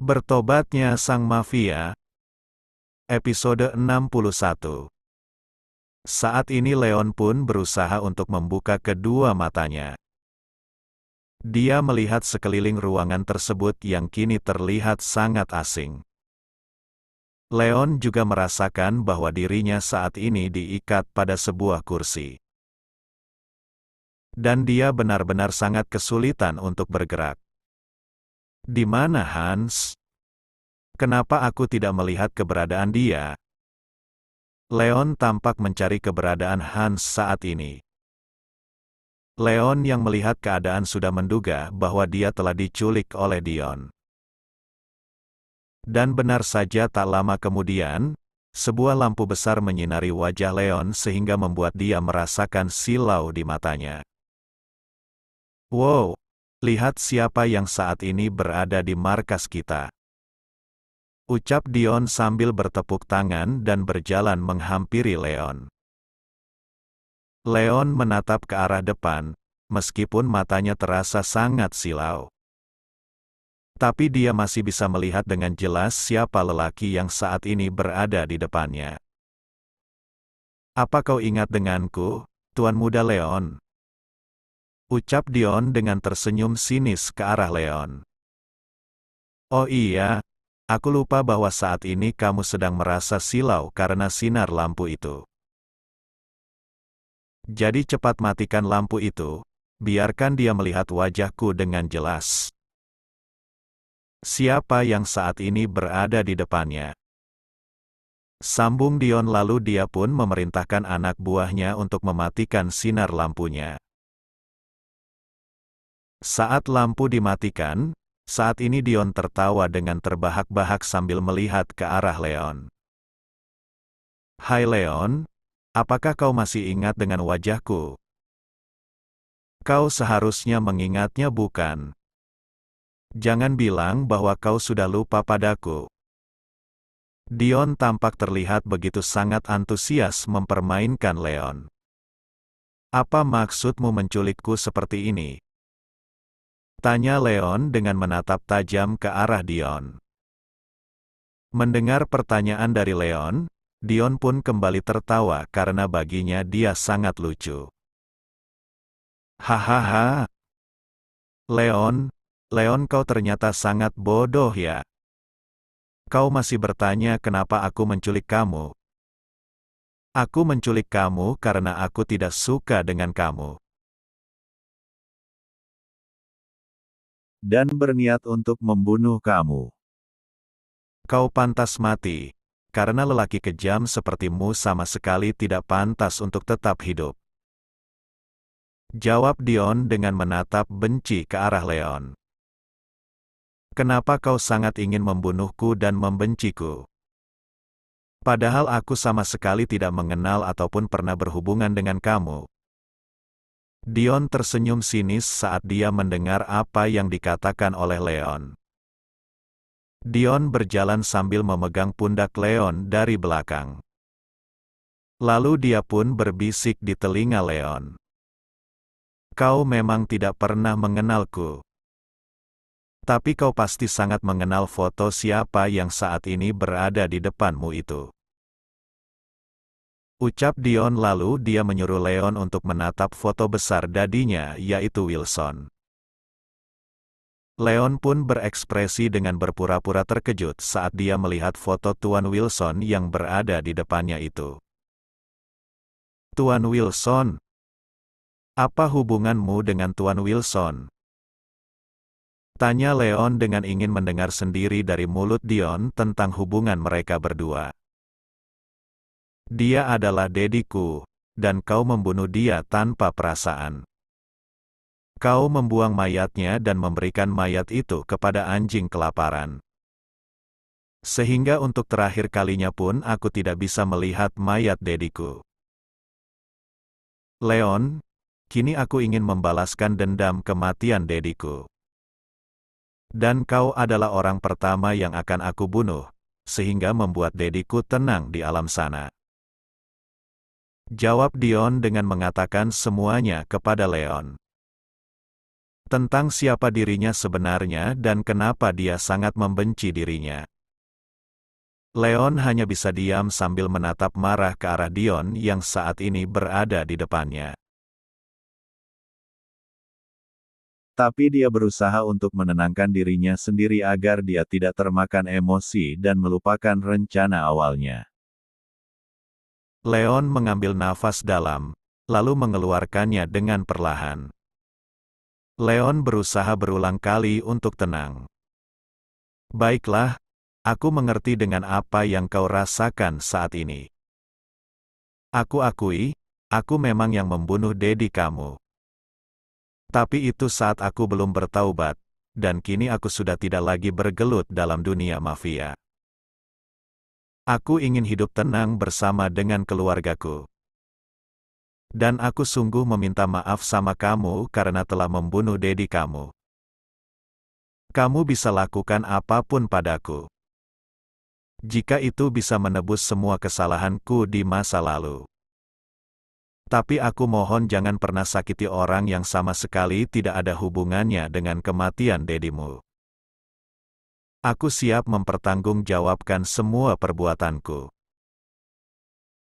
Bertobatnya Sang Mafia, episode 61. Saat ini Leon pun berusaha untuk membuka kedua matanya. Dia melihat sekeliling ruangan tersebut yang kini terlihat sangat asing. Leon juga merasakan bahwa dirinya saat ini diikat pada sebuah kursi. Dan dia benar-benar sangat kesulitan untuk bergerak. Di mana Hans? Kenapa aku tidak melihat keberadaan dia? Leon tampak mencari keberadaan Hans saat ini. Leon yang melihat keadaan sudah menduga bahwa dia telah diculik oleh Dion. Dan benar saja tak lama kemudian, sebuah lampu besar menyinari wajah Leon sehingga membuat dia merasakan silau di matanya. Wow, lihat siapa yang saat ini berada di markas kita. Ucap Dion sambil bertepuk tangan dan berjalan menghampiri Leon. Leon menatap ke arah depan, meskipun matanya terasa sangat silau. Tapi dia masih bisa melihat dengan jelas siapa lelaki yang saat ini berada di depannya. Apa kau ingat denganku, Tuan Muda Leon? Ucap Dion dengan tersenyum sinis ke arah Leon. Oh iya, aku lupa bahwa saat ini kamu sedang merasa silau karena sinar lampu itu. Jadi cepat matikan lampu itu, biarkan dia melihat wajahku dengan jelas. Siapa yang saat ini berada di depannya? Sambung Dion lalu dia pun memerintahkan anak buahnya untuk mematikan sinar lampunya. Saat lampu dimatikan, saat ini Dion tertawa dengan terbahak-bahak sambil melihat ke arah Leon. Hai Leon, apakah kau masih ingat dengan wajahku? Kau seharusnya mengingatnya bukan? Jangan bilang bahwa kau sudah lupa padaku. Dion tampak terlihat begitu sangat antusias mempermainkan Leon. Apa maksudmu menculikku seperti ini? Tanya Leon dengan menatap tajam ke arah Dion. Mendengar pertanyaan dari Leon, Dion pun kembali tertawa karena baginya dia sangat lucu. Hahaha. Leon kau ternyata sangat bodoh ya. Kau masih bertanya kenapa aku menculik kamu. Aku menculik kamu karena aku tidak suka dengan kamu. Dan berniat untuk membunuh kamu. Kau pantas mati, karena lelaki kejam sepertimu sama sekali tidak pantas untuk tetap hidup. Jawab Dion dengan menatap benci ke arah Leon. Kenapa kau sangat ingin membunuhku dan membenciku? Padahal aku sama sekali tidak mengenal ataupun pernah berhubungan dengan kamu. Dion tersenyum sinis saat dia mendengar apa yang dikatakan oleh Leon. Dion berjalan sambil memegang pundak Leon dari belakang. Lalu dia pun berbisik di telinga Leon. Kau memang tidak pernah mengenalku. Tapi kau pasti sangat mengenal foto siapa yang saat ini berada di depanmu itu. Ucap Dion lalu dia menyuruh Leon untuk menatap foto besar dadinya yaitu Wilson. Leon pun berekspresi dengan berpura-pura terkejut saat dia melihat foto Tuan Wilson yang berada di depannya itu. Tuan Wilson? Apa hubunganmu dengan Tuan Wilson? Tanya Leon dengan ingin mendengar sendiri dari mulut Dion tentang hubungan mereka berdua. Dia adalah dediku, dan kau membunuh dia tanpa perasaan. Kau membuang mayatnya dan memberikan mayat itu kepada anjing kelaparan. Sehingga untuk terakhir kalinya pun aku tidak bisa melihat mayat dediku. Leon, kini aku ingin membalaskan dendam kematian dediku. Dan kau adalah orang pertama yang akan aku bunuh, sehingga membuat dediku tenang di alam sana. Jawab Dion dengan mengatakan semuanya kepada Leon. tentang siapa dirinya sebenarnya dan kenapa dia sangat membenci dirinya. Leon hanya bisa diam sambil menatap marah ke arah Dion yang saat ini berada di depannya. Tapi dia berusaha untuk menenangkan dirinya sendiri agar dia tidak termakan emosi dan melupakan rencana awalnya. Leon mengambil nafas dalam, lalu mengeluarkannya dengan perlahan. Leon berusaha berulang kali untuk tenang. Baiklah, aku mengerti dengan apa yang kau rasakan saat ini. Aku akui, aku memang yang membunuh Dedi kamu. Tapi itu saat aku belum bertaubat, dan kini aku sudah tidak lagi bergelut dalam dunia mafia. Aku ingin hidup tenang bersama dengan keluargaku. Dan aku sungguh meminta maaf sama kamu karena telah membunuh Dedi kamu. Kamu bisa lakukan apapun padaku. Jika itu bisa menebus semua kesalahanku di masa lalu. Tapi aku mohon jangan pernah sakiti orang yang sama sekali tidak ada hubungannya dengan kematian dedimu. Aku siap mempertanggungjawabkan semua perbuatanku.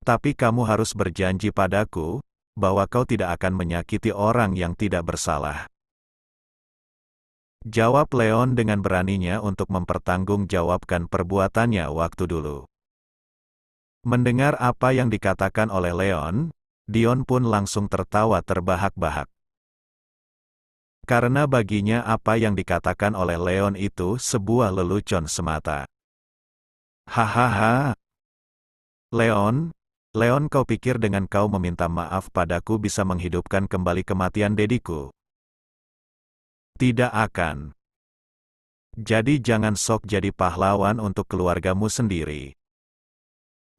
Tapi kamu harus berjanji padaku, bahwa kau tidak akan menyakiti orang yang tidak bersalah. Jawab Leon dengan beraninya untuk mempertanggungjawabkan perbuatannya waktu dulu. Mendengar apa yang dikatakan oleh Leon, Dion pun langsung tertawa terbahak-bahak. Karena baginya apa yang dikatakan oleh Leon itu sebuah lelucon semata. Hahaha. Leon, Leon, kau pikir dengan kau meminta maaf padaku bisa menghidupkan kembali kematian dediku? Tidak akan. Jadi jangan sok jadi pahlawan untuk keluargamu sendiri.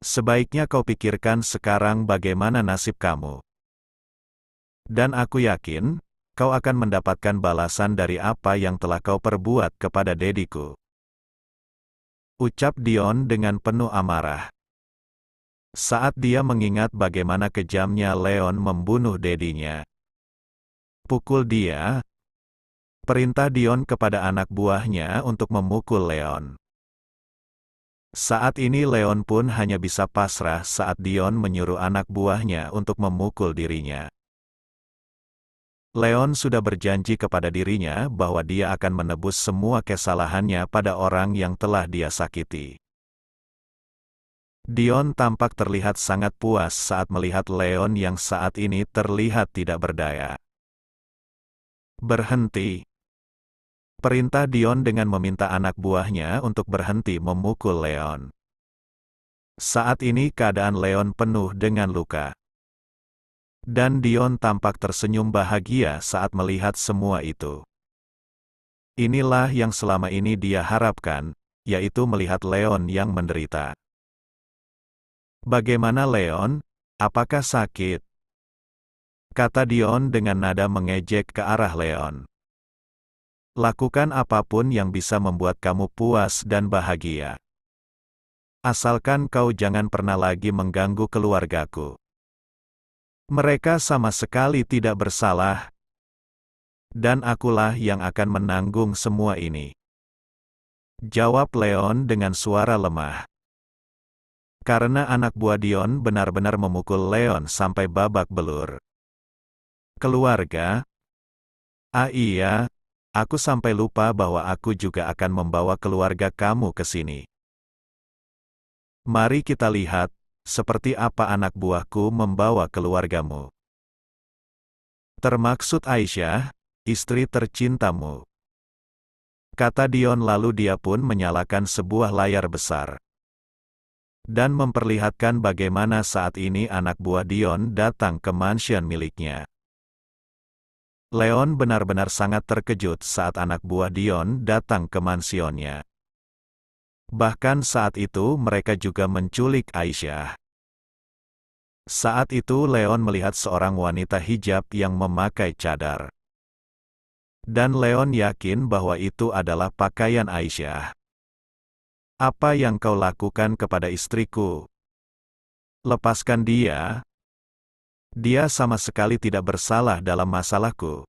Sebaiknya kau pikirkan sekarang bagaimana nasib kamu. Dan aku yakin, kau akan mendapatkan balasan dari apa yang telah kau perbuat kepada dediku. Ucap Dion dengan penuh amarah. Saat dia mengingat bagaimana kejamnya Leon membunuh dedinya. Pukul dia. Perintah Dion kepada anak buahnya untuk memukul Leon. Saat ini Leon pun hanya bisa pasrah saat Dion menyuruh anak buahnya untuk memukul dirinya. Leon sudah berjanji kepada dirinya bahwa dia akan menebus semua kesalahannya pada orang yang telah dia sakiti. Dion tampak terlihat sangat puas saat melihat Leon yang saat ini terlihat tidak berdaya. Berhenti. Perintah Dion dengan meminta anak buahnya untuk berhenti memukul Leon. Saat ini keadaan Leon penuh dengan luka. Dan Dion tampak tersenyum bahagia saat melihat semua itu. Inilah yang selama ini dia harapkan, yaitu melihat Leon yang menderita. Bagaimana Leon? Apakah sakit? Kata Dion dengan nada mengejek ke arah Leon. Lakukan apapun yang bisa membuat kamu puas dan bahagia. Asalkan kau jangan pernah lagi mengganggu keluargaku. Mereka sama sekali tidak bersalah. Dan akulah yang akan menanggung semua ini. Jawab Leon dengan suara lemah. Karena anak buah Dion benar-benar memukul Leon sampai babak belur. Keluarga? Ah iya. Aku sampai lupa bahwa aku juga akan membawa keluarga kamu ke sini. Mari kita lihat, seperti apa anak buahku membawa keluargamu. Termaksud Aisyah, istri tercintamu. Kata Dion lalu dia pun menyalakan sebuah layar besar. Dan memperlihatkan bagaimana saat ini anak buah Dion datang ke mansion miliknya. Leon benar-benar sangat terkejut saat anak buah Dion datang ke mansionnya. Bahkan saat itu mereka juga menculik Aisyah. Saat itu Leon melihat seorang wanita hijab yang memakai cadar. Dan Leon yakin bahwa itu adalah pakaian Aisyah. Apa yang kau lakukan kepada istriku? Lepaskan dia. Dia sama sekali tidak bersalah dalam masalahku.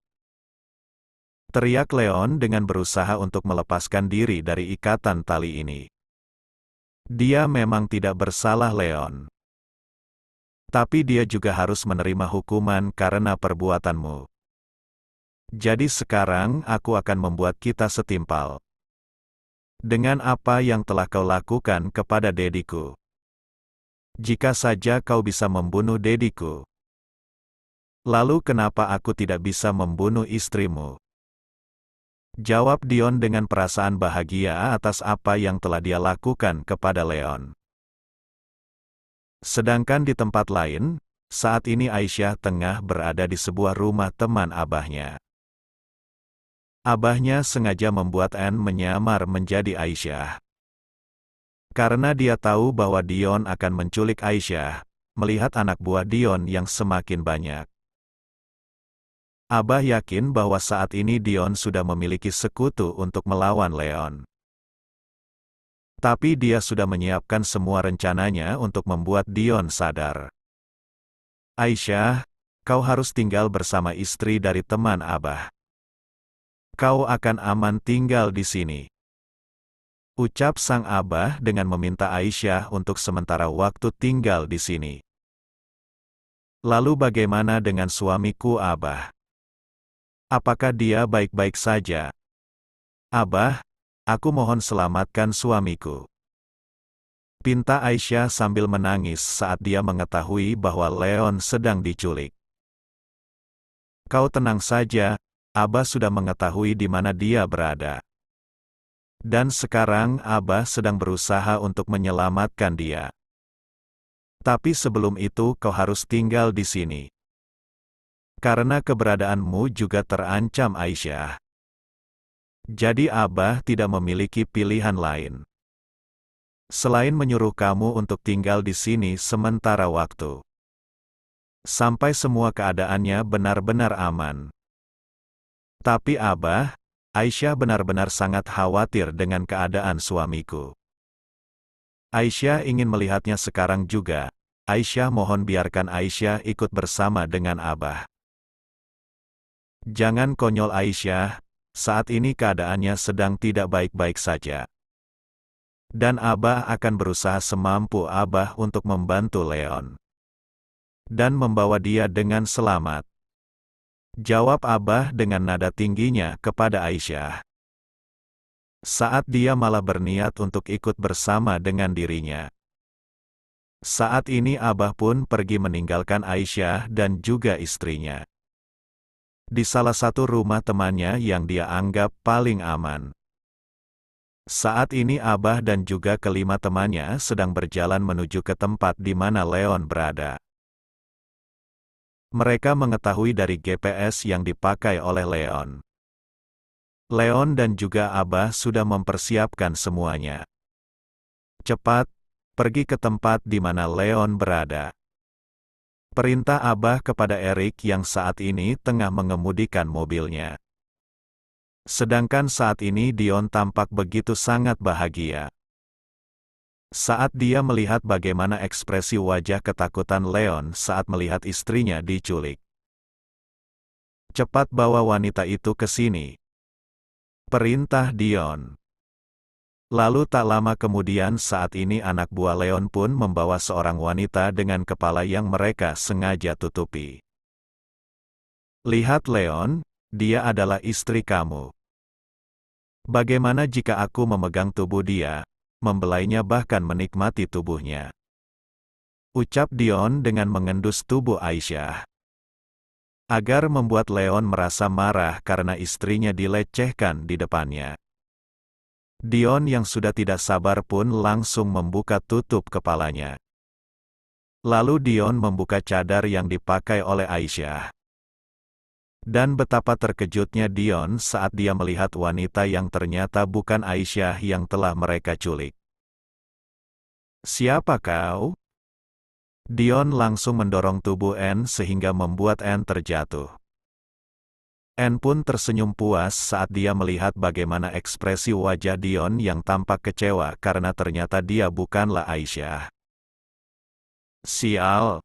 teriak Leon dengan berusaha untuk melepaskan diri dari ikatan tali ini. Dia memang tidak bersalah, Leon. Tapi dia juga harus menerima hukuman karena perbuatanmu. Jadi sekarang aku akan membuat kita setimpal. Dengan apa yang telah kau lakukan kepada dediku. Jika saja kau bisa membunuh dediku. Lalu kenapa aku tidak bisa membunuh istrimu? Jawab Dion dengan perasaan bahagia atas apa yang telah dia lakukan kepada Leon. Sedangkan di tempat lain, saat ini Aisyah tengah berada di sebuah rumah teman abahnya. Abahnya sengaja membuat Anne menyamar menjadi Aisyah. Karena dia tahu bahwa Dion akan menculik Aisyah, melihat anak buah Dion yang semakin banyak. Abah yakin bahwa saat ini Dion sudah memiliki sekutu untuk melawan Leon. Tapi dia sudah menyiapkan semua rencananya untuk membuat Dion sadar. Aisyah, kau harus tinggal bersama istri dari teman Abah. Kau akan aman tinggal di sini. Ucap sang Abah dengan meminta Aisyah untuk sementara waktu tinggal di sini. Lalu bagaimana dengan suamiku, Abah? Apakah dia baik-baik saja? Abah, aku mohon selamatkan suamiku. Pinta Aisyah sambil menangis saat dia mengetahui bahwa Leon sedang diculik. Kau tenang saja, Abah sudah mengetahui di mana dia berada. Dan sekarang Abah sedang berusaha untuk menyelamatkan dia. Tapi sebelum itu kau harus tinggal di sini. Karena keberadaanmu juga terancam, Aisyah. Jadi Abah tidak memiliki pilihan lain selain menyuruh kamu untuk tinggal di sini sementara waktu. Sampai semua keadaannya benar-benar aman. Tapi Abah, Aisyah benar-benar sangat khawatir dengan keadaan suamiku. Aisyah ingin melihatnya sekarang juga. Aisyah mohon biarkan Aisyah ikut bersama dengan Abah. Jangan konyol, Aisyah, saat ini keadaannya sedang tidak baik-baik saja. Dan Abah akan berusaha semampu Abah untuk membantu Leon. Dan membawa dia dengan selamat. Jawab Abah dengan nada tingginya kepada Aisyah. Saat dia malah berniat untuk ikut bersama dengan dirinya. Saat ini Abah pun pergi meninggalkan Aisyah dan juga istrinya. Di salah satu rumah temannya yang dia anggap paling aman. Saat ini Abah dan juga kelima temannya sedang berjalan menuju ke tempat di mana Leon berada. Mereka mengetahui dari GPS yang dipakai oleh Leon. Leon dan juga Abah sudah mempersiapkan semuanya. Cepat, pergi ke tempat di mana Leon berada. Perintah Abah kepada Eric yang saat ini tengah mengemudikan mobilnya. Sedangkan saat ini Dion tampak begitu sangat bahagia. Saat dia melihat bagaimana ekspresi wajah ketakutan Leon saat melihat istrinya diculik. Cepat bawa wanita itu ke sini. Perintah Dion. Lalu tak lama kemudian saat ini anak buah Leon pun membawa seorang wanita dengan kepala yang mereka sengaja tutupi. Lihat Leon, dia adalah istri kamu. Bagaimana jika aku memegang tubuh dia, membelainya bahkan menikmati tubuhnya? Ucap Dion dengan mengendus tubuh Aisyah. Agar membuat Leon merasa marah karena istrinya dilecehkan di depannya. Dion yang sudah tidak sabar pun langsung membuka tutup kepalanya. Lalu Dion membuka cadar yang dipakai oleh Aisyah. Dan betapa terkejutnya Dion saat dia melihat wanita yang ternyata bukan Aisyah yang telah mereka culik. Siapa kau? Dion langsung mendorong tubuh Anne sehingga membuat Anne terjatuh. Anne pun tersenyum puas saat dia melihat bagaimana ekspresi wajah Dion yang tampak kecewa karena ternyata dia bukanlah Aisyah. Sial!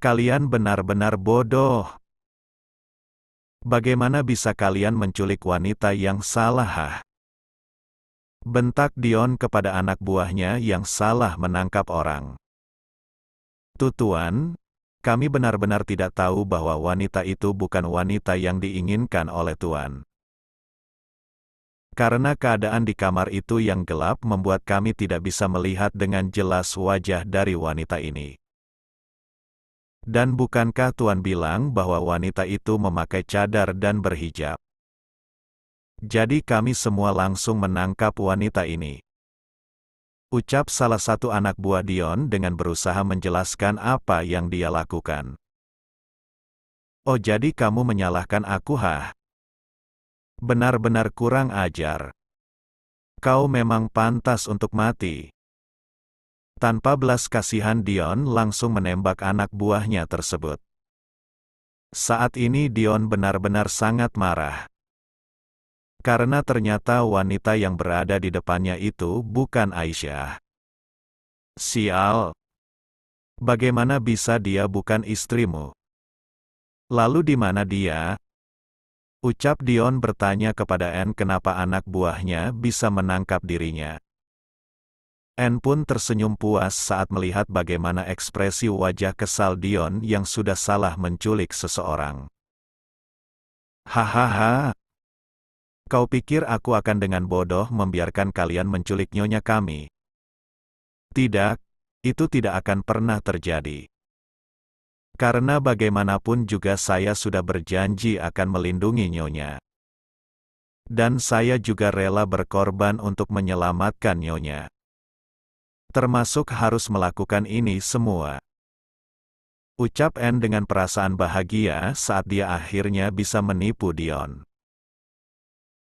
Kalian benar-benar bodoh! Bagaimana bisa kalian menculik wanita yang salah? Bentak Dion kepada anak buahnya yang salah menangkap orang. Tuan, kami benar-benar tidak tahu bahwa wanita itu bukan wanita yang diinginkan oleh Tuan. Karena keadaan di kamar itu yang gelap membuat kami tidak bisa melihat dengan jelas wajah dari wanita ini. Dan bukankah Tuan bilang bahwa wanita itu memakai cadar dan berhijab? Jadi kami semua langsung menangkap wanita ini. Ucap salah satu anak buah Dion dengan berusaha menjelaskan apa yang dia lakukan. Oh, jadi kamu menyalahkan aku, hah? Benar-benar kurang ajar. Kau memang pantas untuk mati. Tanpa belas kasihan Dion langsung menembak anak buahnya tersebut. Saat ini Dion benar-benar sangat marah. Karena ternyata wanita yang berada di depannya itu bukan Aisyah. Sial! Bagaimana bisa dia bukan istrimu? Lalu di mana dia? Ucap Dion bertanya kepada Anne kenapa anak buahnya bisa menangkap dirinya. Anne pun tersenyum puas saat melihat bagaimana ekspresi wajah kesal Dion yang sudah salah menculik seseorang. Hahaha. Kau pikir aku akan dengan bodoh membiarkan kalian menculik nyonya kami? Tidak, itu tidak akan pernah terjadi. Karena bagaimanapun juga saya sudah berjanji akan melindungi nyonya. Dan saya juga rela berkorban untuk menyelamatkan nyonya. Termasuk harus melakukan ini semua. Ucap Anne dengan perasaan bahagia saat dia akhirnya bisa menipu Dion.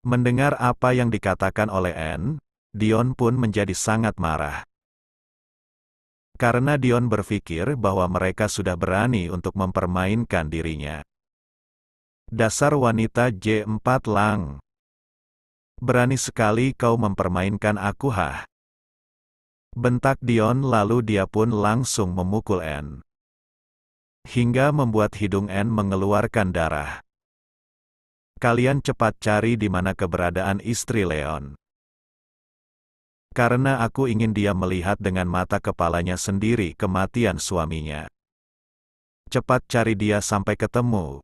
Mendengar apa yang dikatakan oleh Anne, Dion pun menjadi sangat marah. Karena Dion berpikir bahwa mereka sudah berani untuk mempermainkan dirinya. Dasar wanita J4 Lang. Berani sekali kau mempermainkan aku, hah? Bentak Dion lalu dia pun langsung memukul Anne. Hingga membuat hidung Anne mengeluarkan darah. Kalian cepat cari di mana keberadaan istri Leon. Karena aku ingin dia melihat dengan mata kepalanya sendiri kematian suaminya. Cepat cari dia sampai ketemu.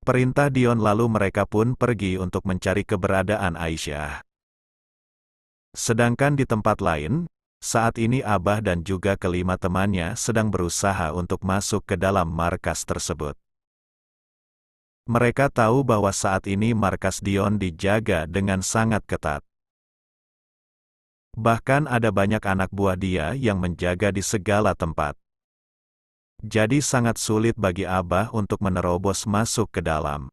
Perintah Dion lalu mereka pun pergi untuk mencari keberadaan Aisyah. Sedangkan di tempat lain, saat ini Abah dan juga kelima temannya sedang berusaha untuk masuk ke dalam markas tersebut. Mereka tahu bahwa saat ini markas Dion dijaga dengan sangat ketat. Bahkan ada banyak anak buah dia yang menjaga di segala tempat. Jadi sangat sulit bagi Abah untuk menerobos masuk ke dalam.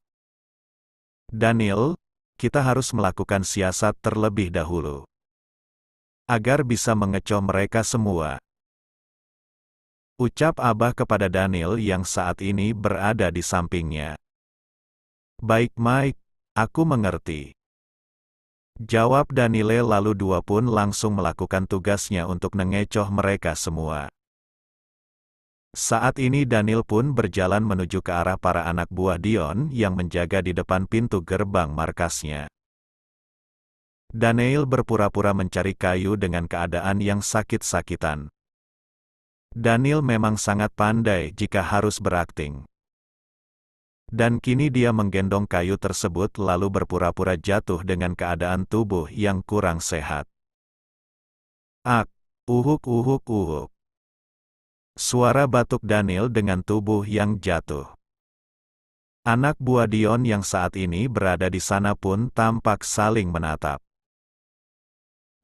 Daniel, kita harus melakukan siasat terlebih dahulu. Agar bisa mengecoh mereka semua. Ucap Abah kepada Daniel yang saat ini berada di sampingnya. Baik Mike, aku mengerti. Jawab Daniel lalu dua pun langsung melakukan tugasnya untuk mengecoh mereka semua. Saat ini Daniel pun berjalan menuju ke arah para anak buah Dion yang menjaga di depan pintu gerbang markasnya. Daniel berpura-pura mencari kayu dengan keadaan yang sakit-sakitan. Daniel memang sangat pandai jika harus berakting. Dan kini dia menggendong kayu tersebut lalu berpura-pura jatuh dengan keadaan tubuh yang kurang sehat. Ak, uhuk uhuk uhuk. Suara batuk Daniel dengan tubuh yang jatuh. Anak buah Dion yang saat ini berada di sana pun tampak saling menatap.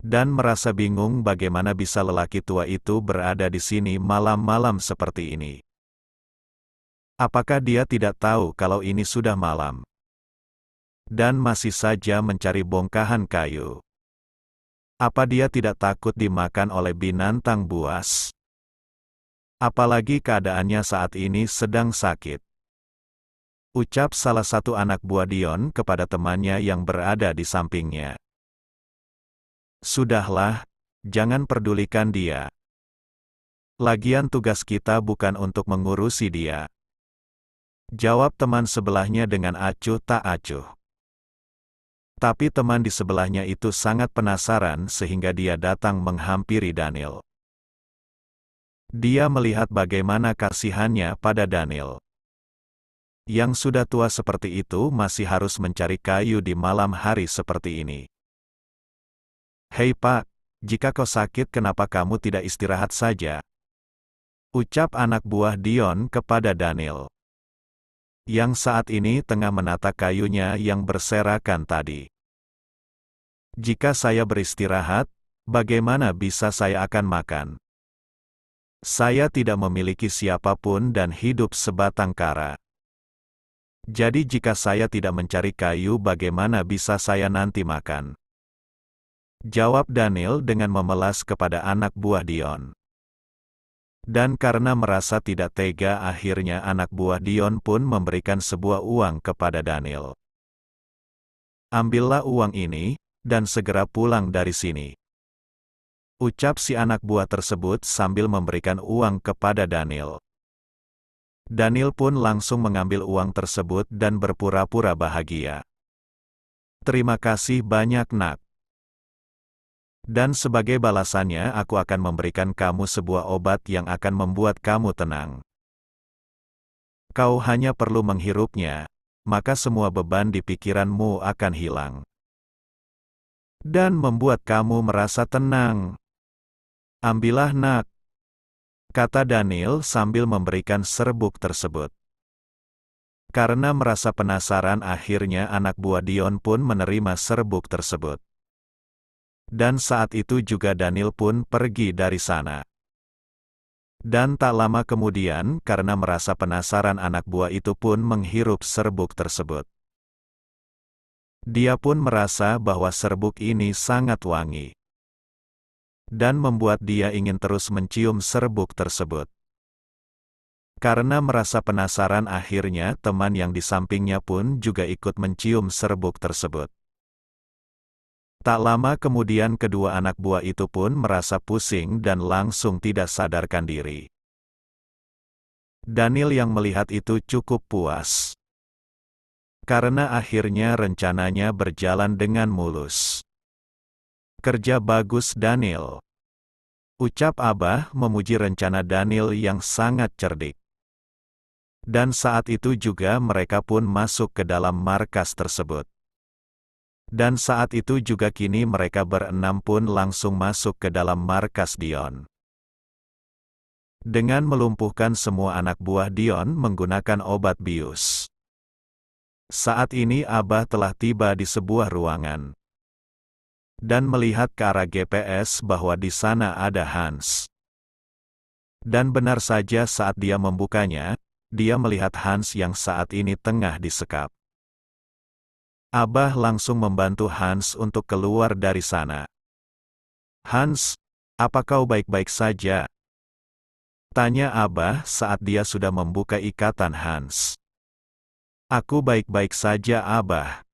Dan merasa bingung bagaimana bisa lelaki tua itu berada di sini malam-malam seperti ini. Apakah dia tidak tahu kalau ini sudah malam? Dan masih saja mencari bongkahan kayu. Apa dia tidak takut dimakan oleh binatang buas? Apalagi keadaannya saat ini sedang sakit. Ucap salah satu anak buah Dion kepada temannya yang berada di sampingnya. Sudahlah, jangan pedulikan dia. Lagian tugas kita bukan untuk mengurusi dia. Jawab teman sebelahnya dengan acuh tak acuh. Tapi teman di sebelahnya itu sangat penasaran sehingga dia datang menghampiri Daniel. Dia melihat bagaimana kasihannya pada Daniel. Yang sudah tua seperti itu masih harus mencari kayu di malam hari seperti ini. "Hei Pak, jika kau sakit kenapa kamu tidak istirahat saja?" ucap anak buah Dion kepada Daniel, yang saat ini tengah menata kayunya yang berserakan tadi. "Jika saya beristirahat, bagaimana bisa saya akan makan? Saya tidak memiliki siapapun dan hidup sebatang kara. Jadi jika saya tidak mencari kayu bagaimana bisa saya nanti makan?" jawab Daniel dengan memelas kepada anak buah Dion. Dan karena merasa tidak tega akhirnya anak buah Dion pun memberikan sebuah uang kepada Daniel. "Ambillah uang ini, dan segera pulang dari sini," ucap si anak buah tersebut sambil memberikan uang kepada Daniel. Daniel pun langsung mengambil uang tersebut dan berpura-pura bahagia. "Terima kasih banyak nak. Dan sebagai balasannya aku akan memberikan kamu sebuah obat yang akan membuat kamu tenang. Kau hanya perlu menghirupnya, maka semua beban di pikiranmu akan hilang. Dan membuat kamu merasa tenang. Ambillah nak," kata Daniel sambil memberikan serbuk tersebut. Karena merasa penasaran akhirnya anak buah Dion pun menerima serbuk tersebut. Dan saat itu juga Daniel pun pergi dari sana. Dan tak lama kemudian, karena merasa penasaran anak buah itu pun menghirup serbuk tersebut. Dia pun merasa bahwa serbuk ini sangat wangi. Dan membuat dia ingin terus mencium serbuk tersebut. Karena merasa penasaran akhirnya teman yang di sampingnya pun juga ikut mencium serbuk tersebut. Tak lama kemudian kedua anak buah itu pun merasa pusing dan langsung tidak sadarkan diri. Daniel yang melihat itu cukup puas. Karena akhirnya rencananya berjalan dengan mulus. "Kerja bagus Daniel," ucap Abah memuji rencana Daniel yang sangat cerdik. Dan saat itu juga mereka pun masuk ke dalam markas tersebut. Dan saat itu juga kini mereka berenam pun langsung masuk ke dalam markas Dion. Dengan melumpuhkan semua anak buah Dion menggunakan obat bius. Saat ini Abah telah tiba di sebuah ruangan. Dan melihat ke arah GPS bahwa di sana ada Hans. Dan benar saja saat dia membukanya, dia melihat Hans yang saat ini tengah disekap. Abah langsung membantu Hans untuk keluar dari sana. "Hans, apa kau baik-baik saja?" tanya Abah saat dia sudah membuka ikatan Hans. "Aku baik-baik saja Abah.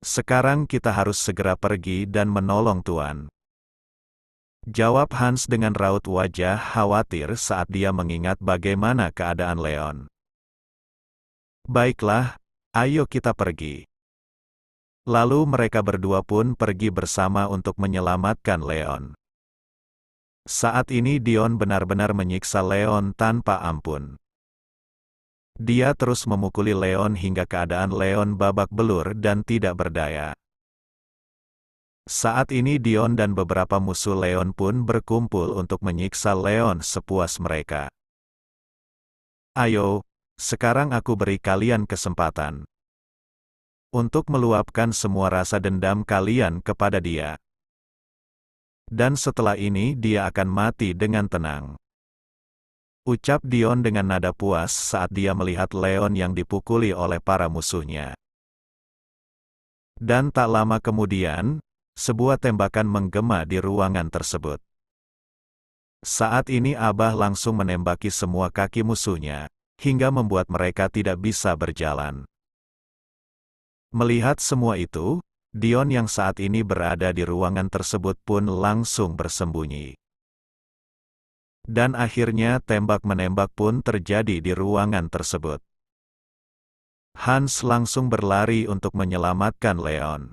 Sekarang kita harus segera pergi dan menolong Tuan," jawab Hans dengan raut wajah khawatir saat dia mengingat bagaimana keadaan Leon. "Baiklah, ayo kita pergi." Lalu mereka berdua pun pergi bersama untuk menyelamatkan Leon. Saat ini Dion benar-benar menyiksa Leon tanpa ampun. Dia terus memukuli Leon hingga keadaan Leon babak belur dan tidak berdaya. Saat ini Dion dan beberapa musuh Leon pun berkumpul untuk menyiksa Leon sepuas mereka. "Ayo, sekarang aku beri kalian kesempatan untuk meluapkan semua rasa dendam kalian kepada dia. Dan setelah ini dia akan mati dengan tenang," ucap Dion dengan nada puas saat dia melihat Leon yang dipukuli oleh para musuhnya. Dan tak lama kemudian, sebuah tembakan menggema di ruangan tersebut. Saat ini Abah langsung menembaki semua kaki musuhnya, hingga membuat mereka tidak bisa berjalan. Melihat semua itu, Dion yang saat ini berada di ruangan tersebut pun langsung bersembunyi. Dan akhirnya tembak-menembak pun terjadi di ruangan tersebut. Hans langsung berlari untuk menyelamatkan Leon.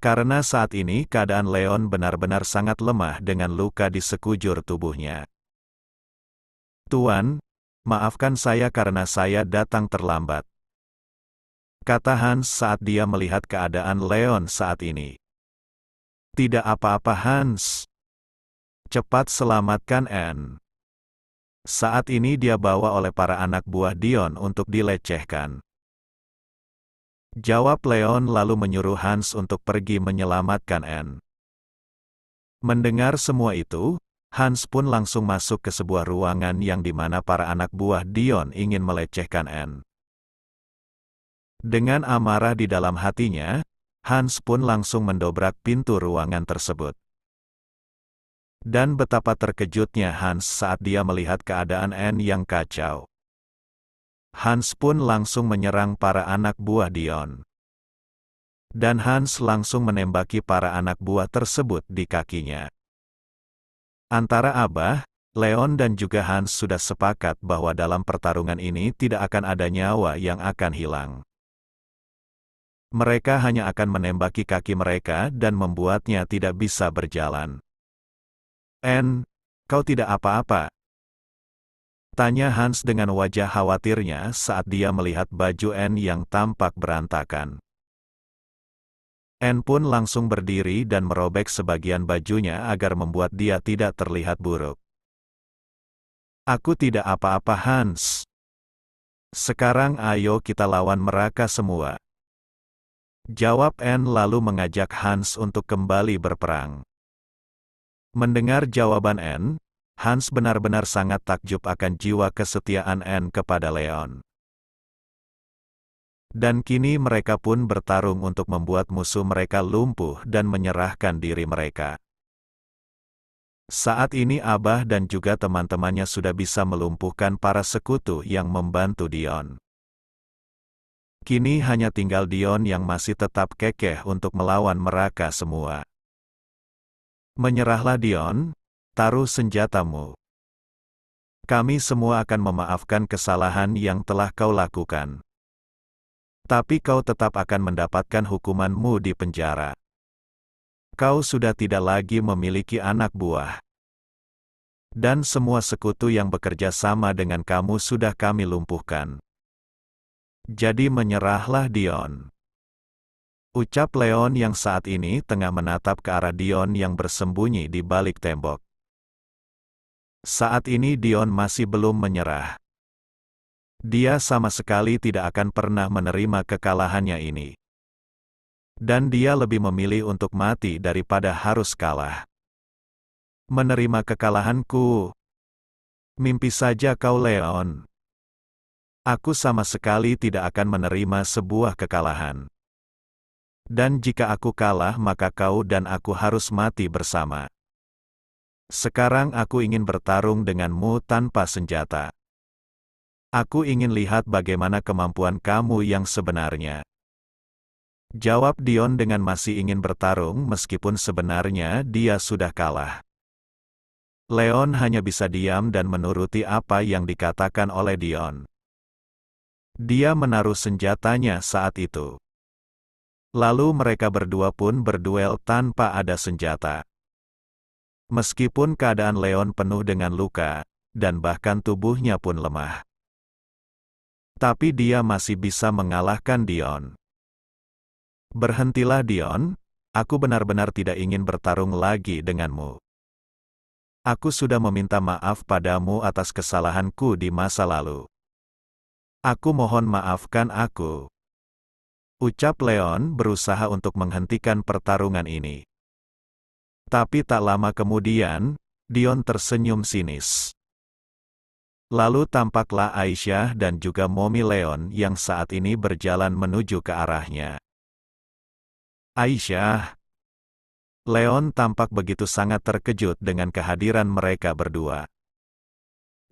Karena saat ini keadaan Leon benar-benar sangat lemah dengan luka di sekujur tubuhnya. "Tuan, maafkan saya karena saya datang terlambat," kata Hans saat dia melihat keadaan Leon saat ini. "Tidak apa-apa Hans. Cepat selamatkan Anne." Saat ini dia bawa oleh para anak buah Dion untuk dilecehkan. Jawab Leon lalu menyuruh Hans untuk pergi menyelamatkan Anne. Mendengar semua itu, Hans pun langsung masuk ke sebuah ruangan yang dimana para anak buah Dion ingin melecehkan Anne. Dengan amarah di dalam hatinya, Hans pun langsung mendobrak pintu ruangan tersebut. Dan betapa terkejutnya Hans saat dia melihat keadaan Anne yang kacau. Hans pun langsung menyerang para anak buah Dion. Dan Hans langsung menembaki para anak buah tersebut di kakinya. Antara Abah, Leon dan juga Hans sudah sepakat bahwa dalam pertarungan ini tidak akan ada nyawa yang akan hilang. Mereka hanya akan menembaki kaki mereka dan membuatnya tidak bisa berjalan. "Anne, kau tidak apa-apa?" tanya Hans dengan wajah khawatirnya saat dia melihat baju Anne yang tampak berantakan. Anne pun langsung berdiri dan merobek sebagian bajunya agar membuat dia tidak terlihat buruk. "Aku tidak apa-apa Hans. Sekarang ayo kita lawan mereka semua," jawab Anne lalu mengajak Hans untuk kembali berperang. Mendengar jawaban Anne, Hans benar-benar sangat takjub akan jiwa kesetiaan Anne kepada Leon. Dan kini mereka pun bertarung untuk membuat musuh mereka lumpuh dan menyerahkan diri mereka. Saat ini Abah dan juga teman-temannya sudah bisa melumpuhkan para sekutu yang membantu Dion. Kini hanya tinggal Dion yang masih tetap kekeh untuk melawan mereka semua. "Menyerahlah Dion, taruh senjatamu. Kami semua akan memaafkan kesalahan yang telah kau lakukan. Tapi kau tetap akan mendapatkan hukumanmu di penjara. Kau sudah tidak lagi memiliki anak buah. Dan semua sekutu yang bekerja sama dengan kamu sudah kami lumpuhkan. Jadi menyerahlah Dion," ucap Leon yang saat ini tengah menatap ke arah Dion yang bersembunyi di balik tembok. Saat ini Dion masih belum menyerah. Dia sama sekali tidak akan pernah menerima kekalahannya ini. Dan dia lebih memilih untuk mati daripada harus kalah. "Menerima kekalahanku? Mimpi saja kau Leon. Aku sama sekali tidak akan menerima sebuah kekalahan. Dan jika aku kalah maka kau dan aku harus mati bersama. Sekarang aku ingin bertarung denganmu tanpa senjata. Aku ingin lihat bagaimana kemampuan kamu yang sebenarnya," jawab Dion dengan masih ingin bertarung meskipun sebenarnya dia sudah kalah. Leon hanya bisa diam dan menuruti apa yang dikatakan oleh Dion. Dia menaruh senjatanya saat itu. Lalu mereka berdua pun berduel tanpa ada senjata. Meskipun keadaan Leon penuh dengan luka, dan bahkan tubuhnya pun lemah. Tapi dia masih bisa mengalahkan Dion. "Berhentilah Dion, aku benar-benar tidak ingin bertarung lagi denganmu. Aku sudah meminta maaf padamu atas kesalahanku di masa lalu. Aku mohon maafkan aku," ucap Leon berusaha untuk menghentikan pertarungan ini. Tapi tak lama kemudian, Dion tersenyum sinis. Lalu tampaklah Aisyah dan juga Mommy Leon yang saat ini berjalan menuju ke arahnya. "Aisyah." Leon tampak begitu sangat terkejut dengan kehadiran mereka berdua.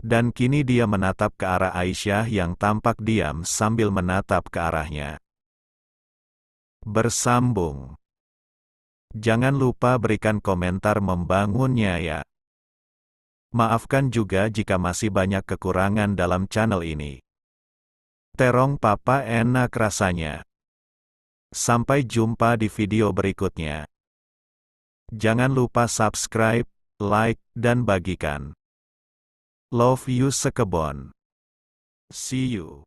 Dan kini dia menatap ke arah Aisyah yang tampak diam sambil menatap ke arahnya. Bersambung. Jangan lupa berikan komentar membangunnya ya. Maafkan juga jika masih banyak kekurangan dalam channel ini. Terong papa enak rasanya. Sampai jumpa di video berikutnya. Jangan lupa subscribe, like, dan bagikan. Love you sekebon. See you.